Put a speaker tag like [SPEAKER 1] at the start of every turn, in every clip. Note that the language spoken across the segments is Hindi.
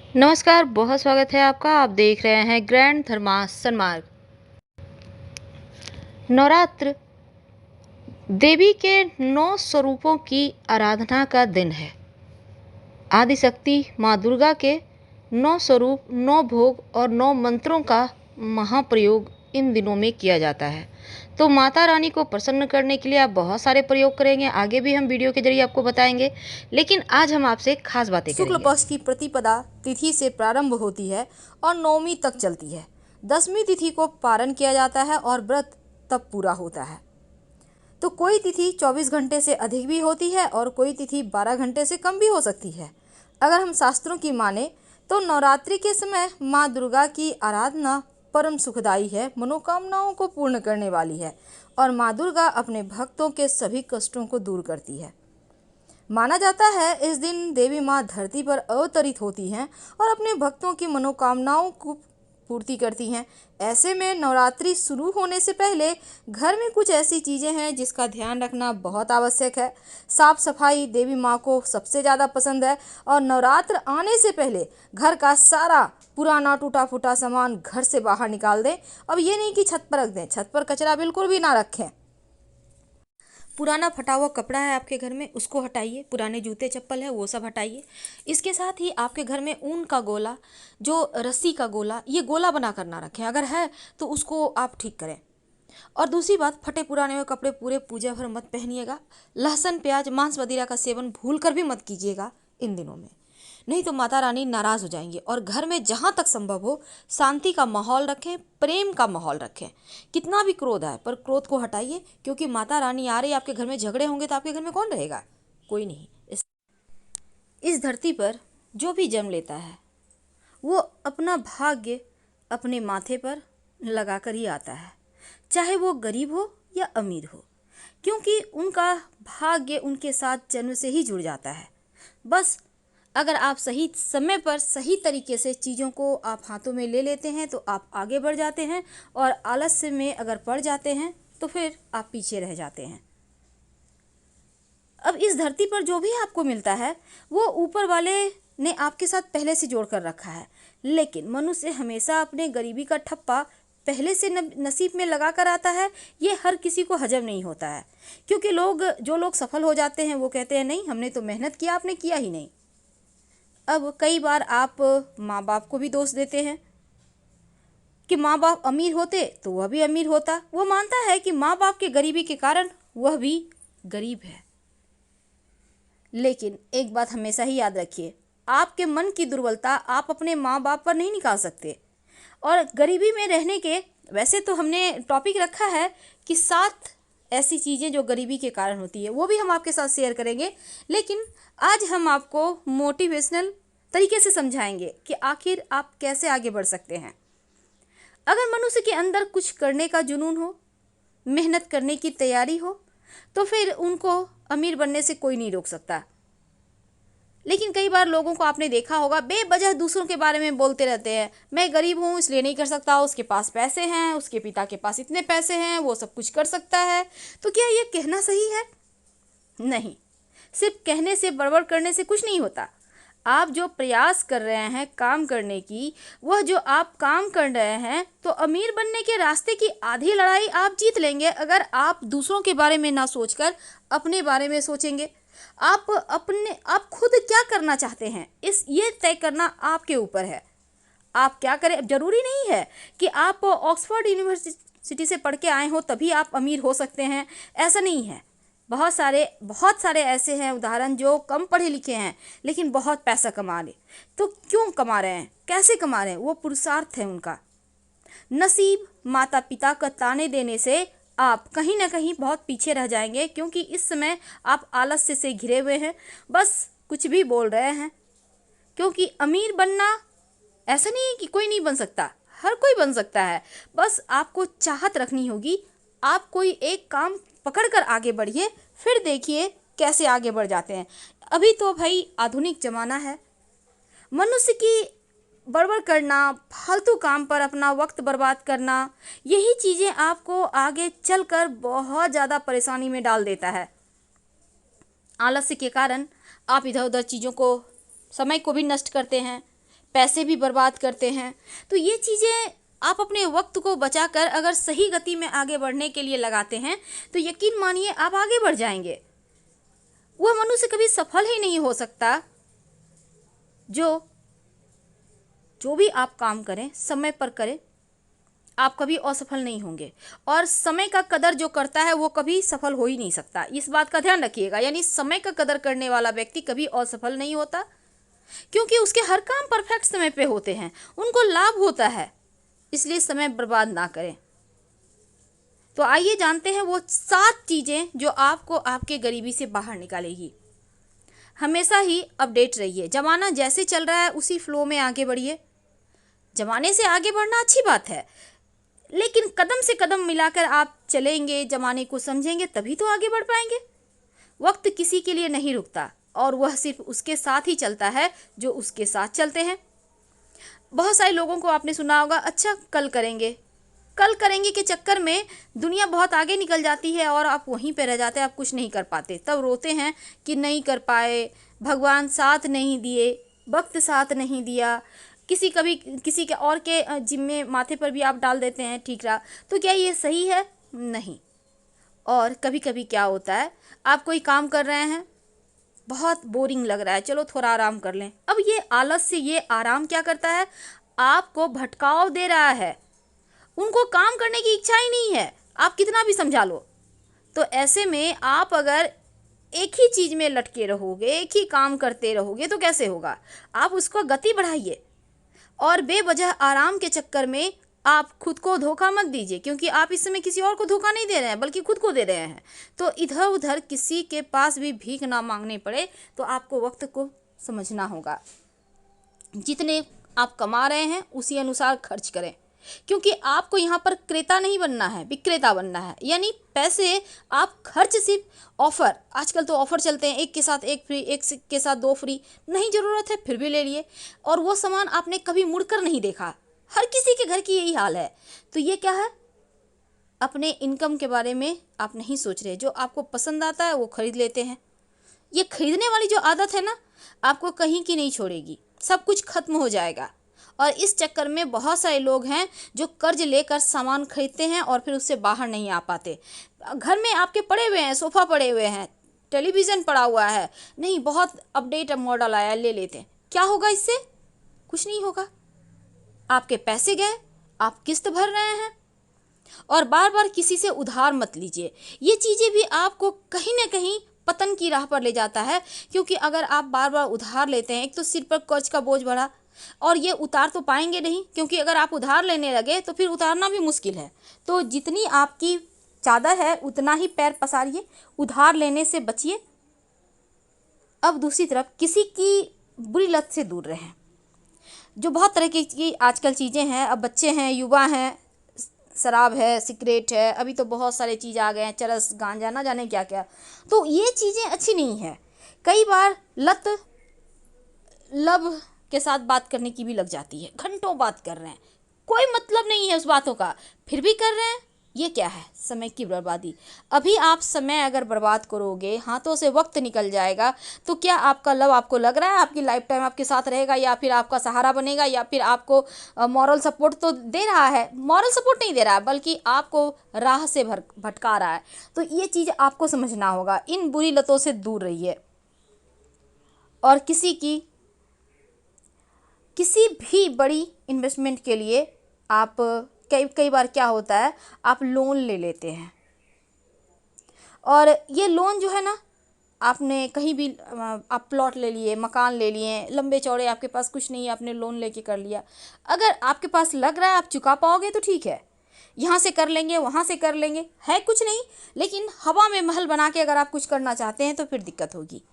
[SPEAKER 1] नमस्कार, बहुत स्वागत है आपका। आप देख रहे हैं ग्रैंड धर्मास सन्मार्ग। नवरात्र देवी के 9 स्वरूपों की आराधना का दिन है। आदिशक्ति माँ दुर्गा के 9 स्वरूप, 9 भोग और 9 मंत्रों का महाप्रयोग इन दिनों में किया जाता है। तो माता रानी को प्रसन्न करने के लिए आप बहुत सारे प्रयोग करेंगे, आगे भी हम वीडियो के जरिए आपको बताएंगे, लेकिन आज हम आपसे खास बातें
[SPEAKER 2] शुक्ल
[SPEAKER 1] करेंगे।
[SPEAKER 2] पक्ष की प्रतिपदा तिथि से प्रारंभ होती है और नौमी तक चलती है। 10वीं तिथि को पारण किया जाता है और व्रत तब पूरा होता है। तो कोई तिथि 24 घंटे से अधिक भी होती है और कोई तिथि 12 घंटे से कम भी हो सकती है। अगर हम शास्त्रों की माने तो नवरात्रि के समय माँ दुर्गा की आराधना परम सुखदायी है, मनोकामनाओं को पूर्ण करने वाली है और माँ दुर्गा अपने भक्तों के सभी कष्टों को दूर करती है। माना जाता है इस दिन देवी माँ धरती पर अवतरित होती हैं और अपने भक्तों की मनोकामनाओं को पूर्ति करती हैं। ऐसे में नवरात्रि शुरू होने से पहले घर में कुछ ऐसी चीज़ें हैं जिसका ध्यान रखना बहुत आवश्यक है। साफ सफाई देवी माँ को सबसे ज़्यादा पसंद है और नवरात्र आने से पहले घर का सारा पुराना टूटा फूटा सामान घर से बाहर निकाल दें। अब ये नहीं कि छत पर रख दें, छत पर कचरा बिल्कुल भी ना रखें। पुराना फटा हुआ कपड़ा है आपके घर में, उसको हटाइए। पुराने जूते चप्पल है, वो सब हटाइए। इसके साथ ही आपके घर में ऊन का गोला, जो रस्सी का गोला, ये गोला बना कर ना रखें। अगर है तो उसको आप ठीक करें। और दूसरी बात, फटे पुराने हुए कपड़े पूरे पूजा भर मत पहनिएगा। लहसुन प्याज मांस वगैरह का सेवन भूल कर भी मत कीजिएगा इन दिनों में, नहीं तो माता रानी नाराज़ हो जाएंगी। और घर में जहाँ तक संभव हो शांति का माहौल रखें, प्रेम का माहौल रखें। कितना भी क्रोध आए पर क्रोध को हटाइए, क्योंकि माता रानी आ रही। आपके घर में झगड़े होंगे तो आपके घर में कौन रहेगा? कोई नहीं। इस धरती पर जो भी जन्म लेता है वो अपना भाग्य अपने माथे पर लगा कर ही आता है, चाहे वो गरीब हो या अमीर हो, क्योंकि उनका भाग्य उनके साथ जन्म से ही जुड़ जाता है। बस अगर आप सही समय पर सही तरीके से चीज़ों को आप हाथों में ले लेते हैं तो आप आगे बढ़ जाते हैं, और आलस्य में अगर पड़ जाते हैं तो फिर आप पीछे रह जाते हैं। अब इस धरती पर जो भी आपको मिलता है वो ऊपर वाले ने आपके साथ पहले से जोड़ कर रखा है, लेकिन मनुष्य हमेशा अपने गरीबी का ठप्पा पहले से नसीब में लगा कर आता है। ये हर किसी को हजम नहीं होता है, क्योंकि जो लोग सफल हो जाते हैं वो कहते हैं नहीं, हमने तो मेहनत किया, आपने किया ही नहीं। अब कई बार आप माँ बाप को भी दोष देते हैं कि माँ बाप अमीर होते तो वह भी अमीर होता। वो मानता है कि माँ बाप के गरीबी के कारण वह भी गरीब है। लेकिन एक बात हमेशा ही याद रखिए, आपके मन की दुर्बलता आप अपने माँ बाप पर नहीं निकाल सकते। और गरीबी में रहने के, वैसे तो हमने टॉपिक रखा है कि 7 ऐसी चीज़ें जो गरीबी के कारण होती है, वो भी हम आपके साथ शेयर करेंगे। लेकिन आज हम आपको मोटिवेशनल तरीके से समझाएंगे कि आखिर आप कैसे आगे बढ़ सकते हैं। अगर मनुष्य के अंदर कुछ करने का जुनून हो, मेहनत करने की तैयारी हो, तो फिर उनको अमीर बनने से कोई नहीं रोक सकता। लेकिन कई बार लोगों को आपने देखा होगा बेवजह दूसरों के बारे में बोलते रहते हैं, मैं गरीब हूँ इसलिए नहीं कर सकता, उसके पास पैसे हैं, उसके पिता के पास इतने पैसे हैं, वो सब कुछ कर सकता है। तो क्या ये कहना सही है? नहीं, सिर्फ कहने से, बड़बड़ करने से कुछ नहीं होता। आप जो प्रयास कर रहे हैं काम करने की, वह जो आप काम कर रहे हैं, तो अमीर बनने के रास्ते की आधी लड़ाई आप जीत लेंगे अगर आप दूसरों के बारे में ना सोचकर अपने बारे में सोचेंगे। आप खुद क्या करना चाहते हैं, ये तय करना आपके ऊपर है। आप क्या करें, जरूरी नहीं है कि आप ऑक्सफोर्ड यूनिवर्सिटी से पढ़ के आए हो तभी आप अमीर हो सकते हैं, ऐसा नहीं है। बहुत सारे ऐसे हैं उदाहरण जो कम पढ़े लिखे हैं लेकिन बहुत पैसा कमा रहे। तो क्यों कमा रहे हैं, कैसे कमा रहे हैं? वो पुरुषार्थ है उनका। नसीब, माता पिता का ताने देने से आप कहीं ना कहीं बहुत पीछे रह जाएंगे, क्योंकि इस समय आप आलस्य से घिरे हुए हैं, बस कुछ भी बोल रहे हैं। क्योंकि अमीर बनना ऐसा नहीं है कि कोई नहीं बन सकता, हर कोई बन सकता है। बस आपको चाहत रखनी होगी। आप कोई एक काम पकड़ कर आगे बढ़िए, फिर देखिए कैसे आगे बढ़ जाते हैं। अभी तो भाई आधुनिक ज़माना है, मनुष्य की बड़बड़ करना, फालतू काम पर अपना वक्त बर्बाद करना, यही चीज़ें आपको आगे चलकर बहुत ज़्यादा परेशानी में डाल देता है। आलस्य के कारण आप इधर उधर चीज़ों को, समय को भी नष्ट करते हैं, पैसे भी बर्बाद करते हैं। तो ये चीज़ें आप अपने वक्त को बचाकर अगर सही गति में आगे बढ़ने के लिए लगाते हैं तो यकीन मानिए आप आगे बढ़ जाएंगे। वह मनुष्य कभी सफल ही नहीं हो सकता जो भी आप काम करें समय पर करें, आप कभी असफल नहीं होंगे। और समय का कदर जो करता है वो कभी सफल हो ही नहीं सकता, इस बात का ध्यान रखिएगा। यानी समय का कदर करने वाला व्यक्ति कभी असफल नहीं होता, क्योंकि उसके हर काम परफेक्ट समय पे होते हैं, उनको लाभ होता है। इसलिए समय बर्बाद ना करें। तो आइए जानते हैं वो 7 चीज़ें जो आपको आपके गरीबी से बाहर निकालेगी। हमेशा ही अपडेट रहिए। ज़माना जैसे चल रहा है उसी फ्लो में आगे बढ़िए। ज़माने से आगे बढ़ना अच्छी बात है, लेकिन कदम से कदम मिलाकर आप चलेंगे, ज़माने को समझेंगे, तभी तो आगे बढ़ पाएंगे। वक्त किसी के लिए नहीं रुकता और वह सिर्फ उसके साथ ही चलता है जो उसके साथ चलते हैं। बहुत सारे लोगों को आपने सुना होगा, अच्छा कल करेंगे के चक्कर में दुनिया बहुत आगे निकल जाती है और आप वहीं पे रह जाते हैं, आप कुछ नहीं कर पाते। तब रोते हैं कि नहीं कर पाए, भगवान साथ नहीं दिए, वक्त साथ नहीं दिया, किसी के और के जिम्मे माथे पर भी आप डाल देते हैं ठीक रहा। तो क्या ये सही है? नहीं। और कभी कभी क्या होता है, आप कोई काम कर रहे हैं, बहुत बोरिंग लग रहा है, चलो थोड़ा आराम कर लें। अब ये आलस से ये आराम क्या करता है, आपको भटकाव दे रहा है। उनको काम करने की इच्छा ही नहीं है, आप कितना भी समझा लो। तो ऐसे में आप अगर एक ही चीज़ में लटके रहोगे, एक ही काम करते रहोगे तो कैसे होगा। आप उसको गति बढ़ाइए और बेवजह आराम के चक्कर में आप खुद को धोखा मत दीजिए, क्योंकि आप इस समय किसी और को धोखा नहीं दे रहे हैं बल्कि खुद को दे रहे हैं। तो इधर उधर किसी के पास भी भीख ना मांगने पड़े, तो आपको वक्त को समझना होगा। जितने आप कमा रहे हैं उसी अनुसार खर्च करें, क्योंकि आपको यहाँ पर क्रेता नहीं बनना है, विक्रेता बनना है। यानी पैसे आप खर्च सिर्फ ऑफर, आजकल तो ऑफर चलते हैं, एक के साथ एक फ्री, एक के साथ 2 फ्री, नहीं ज़रूरत है फिर भी ले लिए, और वो सामान आपने कभी मुड़कर नहीं देखा। हर किसी के घर की यही हाल है। तो ये क्या है, अपने इनकम के बारे में आप नहीं सोच रहे, जो आपको पसंद आता है वो खरीद लेते हैं। ये खरीदने वाली जो आदत है ना, आपको कहीं की नहीं छोड़ेगी, सब कुछ खत्म हो जाएगा। और इस चक्कर में बहुत सारे लोग हैं जो कर्ज लेकर सामान खरीदते हैं और फिर उससे बाहर नहीं आ पाते। घर में आपके पड़े हुए हैं, सोफ़ा पड़े हुए हैं, टेलीविज़न पड़ा हुआ है, नहीं बहुत अपडेट मॉडल आया ले लेते हैं, क्या होगा इससे? कुछ नहीं होगा। आपके पैसे गए, आप किस्त भर रहे हैं। और बार बार किसी से उधार मत लीजिए, ये चीज़ें भी आपको कहीं ना कहीं पतन की राह पर ले जाता है। क्योंकि अगर आप बार बार उधार लेते हैं, एक तो सिर पर कर्ज का बोझ बढ़ा, और ये उतार तो पाएंगे नहीं, क्योंकि अगर आप उधार लेने लगे तो फिर उतारना भी मुश्किल है। तो जितनी आपकी चादर है उतना ही पैर पसारिए, उधार लेने से बचिए। अब दूसरी तरफ किसी की बुरी लत से दूर रहें। जो बहुत तरह की आजकल चीज़ें हैं, अब बच्चे हैं, युवा हैं, शराब है, सिगरेट है, अभी तो बहुत सारे चीज़ आ गए हैं, चरस, गांजा, ना जाने क्या क्या। तो ये चीज़ें अच्छी नहीं है। कई बार लत लब के साथ बात करने की भी लग जाती है, घंटों बात कर रहे हैं, कोई मतलब नहीं है उस बातों का, फिर भी कर रहे हैं। ये क्या है? समय की बर्बादी। अभी आप समय अगर बर्बाद करोगे, हाथों से वक्त निकल जाएगा, तो क्या आपका लव, आपको लग रहा है आपकी लाइफ टाइम आपके साथ रहेगा, या फिर आपका सहारा बनेगा, या फिर आपको मॉरल सपोर्ट तो दे रहा है? मॉरल सपोर्ट नहीं दे रहा है, बल्कि आपको राह से भटका रहा है। तो ये चीज़ आपको समझना होगा। इन बुरी लतों से दूर रहिए। और किसी भी बड़ी इन्वेस्टमेंट के लिए आप कई बार क्या होता है, आप लोन ले लेते हैं, और ये लोन जो है ना, आपने कहीं भी आप प्लॉट ले लिए, मकान ले लिए, लंबे चौड़े, आपके पास कुछ नहीं है, आपने लोन लेके कर लिया। अगर आपके पास लग रहा है आप चुका पाओगे तो ठीक है, यहाँ से कर लेंगे, वहाँ से कर लेंगे, है कुछ नहीं। लेकिन हवा में महल बना के अगर आप कुछ करना चाहते हैं तो फिर दिक्कत होगी।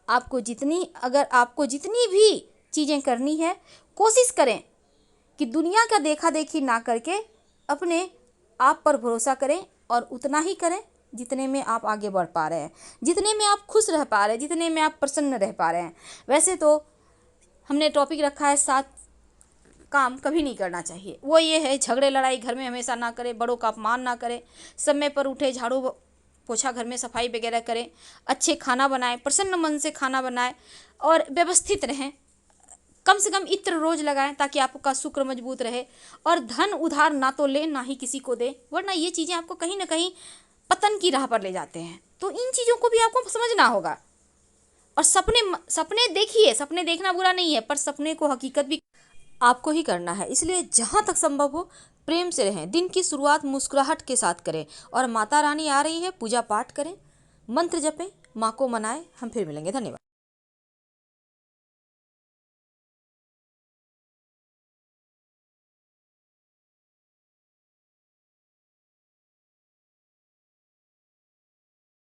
[SPEAKER 2] अगर आपको जितनी भी चीज़ें करनी है, कोशिश करें कि दुनिया का देखा देखी ना करके अपने आप पर भरोसा करें, और उतना ही करें जितने में आप आगे बढ़ पा रहे हैं, जितने में आप खुश रह पा रहे हैं, जितने में आप प्रसन्न रह पा रहे हैं। वैसे तो हमने टॉपिक रखा है 7 काम कभी नहीं करना चाहिए। वो ये है, झगड़े लड़ाई घर में हमेशा ना करें, बड़ों का अपमान ना करें, समय पर उठे, झाड़ू पोछा घर में सफाई वगैरह करें, अच्छे खाना बनाएं, प्रसन्न मन से खाना बनाएं, और व्यवस्थित रहें। कम से कम इत्र रोज लगाएं ताकि आपका शुक्र मजबूत रहे। और धन उधार ना तो लें ना ही किसी को दें, वरना ये चीज़ें आपको कहीं ना कहीं पतन की राह पर ले जाते हैं। तो इन चीज़ों को भी आपको समझना होगा। और सपने देखिए, सपने देखना बुरा नहीं है, पर सपने को हकीकत भी आपको ही करना है। इसलिए जहाँ तक संभव हो प्रेम से रहें। दिन की शुरुआत मुस्कुराहट के साथ करें। और माता रानी आ रही है, पूजा पाठ करें, मंत्र जपें, माँ को मनाएं। हम फिर मिलेंगे। धन्यवाद।